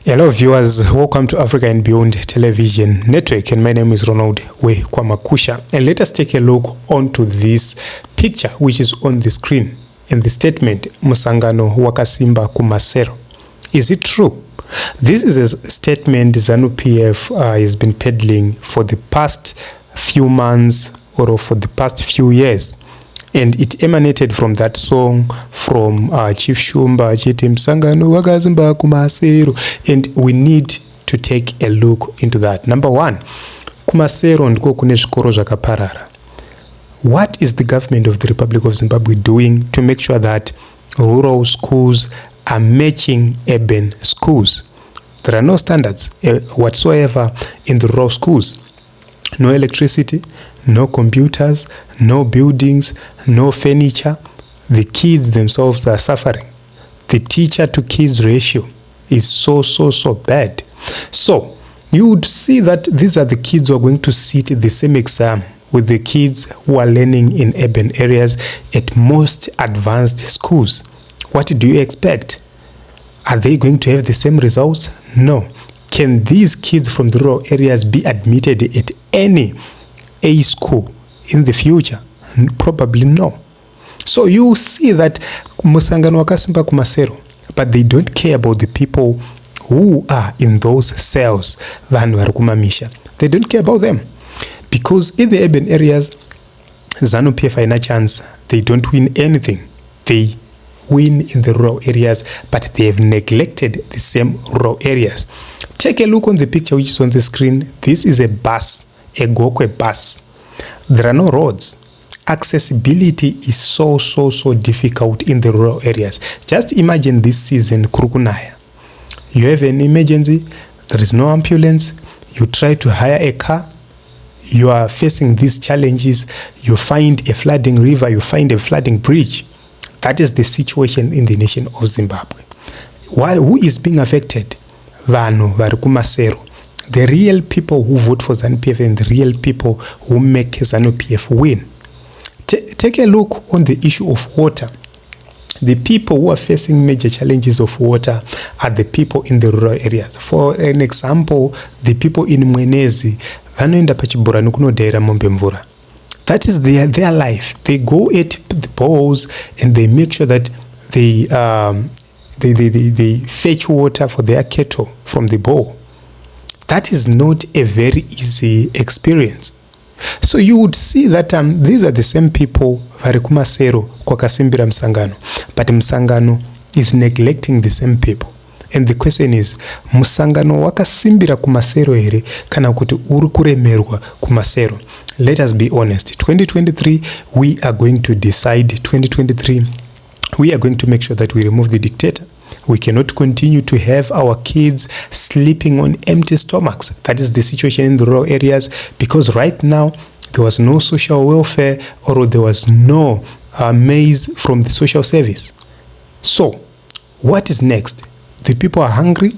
Hello viewers, welcome to Africa and Beyond Television Network, and my name is Ronald Kwamakusha, and let us take a look onto this picture which is on the screen and the statement Musangano wakasimba Kumasero. Is it true? This is a statement ZANU PF has been peddling for the past few months or for the past few years, and it emanated from that song from Chief Shumba chiti Musangano wakasimba Kumasero, and we need to take a look into that. Number one, Kumasero ndiko kune zvikoro zvakaparara. What is the government of the Republic of Zimbabwe doing to make sure that rural schools are matching urban schools? There are no standards whatsoever in the rural schools. No electricity, no computers, no buildings, no furniture. The kids themselves are suffering. The teacher to kids ratio is so bad. So you would see that these are the kids who are going to sit the same exam with the kids who are learning in urban areas at most advanced schools. What do you expect? Are they going to have the same results? No. Can these kids from the rural areas be admitted at any A school in the future? Probably no. So you see that Musangano wakasimba Kumasero, but they don't care about the people who are in those cells. They don't care about them, because in the urban areas, ZANU PF haina chance. They don't win anything. They win in the rural areas, but they have neglected the same rural areas. Take a look on the picture which is on the screen. This is a bus, a Gokwe bus. There are no roads. Accessibility is so difficult in the rural areas. Just imagine this season, Kurukunaya. You have an emergency, there is no ambulance, you try to hire a car, you are facing these challenges, you find a flooding river, you find a flooding bridge. That is the situation in the nation of Zimbabwe. Who is being affected? Vanhu vari Kumasero. The real people who vote for ZANU PF and the real people who make ZANU PF win. Take a look on the issue of water. The people who are facing major challenges of water are the people in the rural areas. For an example, the people in Mwenezi vanoenda pachibhorani kunodaira mombe mvura. That is their life. They go at the bowls and they make sure that they fetch water for their cattle from the bowl. That is not a very easy experience. So you would see that these are the same people vari Kumasero kwakasimbira Musangano, but Musangano is neglecting the same people. And the question is, Musangano wakasimbira Kumasero here kana kuti uri kuremerwa Kumasero? Let us be honest. 2023 we are going to decide. 2023 we are going to make sure that we remove the dictator. We cannot continue to have our kids sleeping on empty stomachs. That is the situation in the rural areas, because right now there was no social welfare or there was no maize from the social service. So what is next? The people are hungry.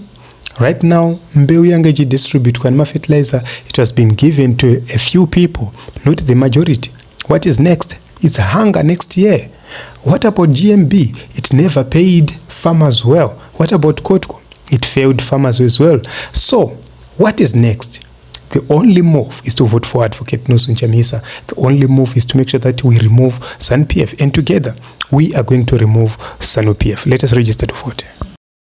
Right now, mbeu yange distribute kwa fertilizer, it has been given to a few people, not the majority. What is next? It's hunger next year. What about GMB? It never paid farmers well. What about Kotko? It failed farmers as well. So what is next? The only move is to vote for Advocate Chamisa. The only move is to make sure that we remove ZANU PF, and together we are going to remove ZANU PF. Let us register to vote.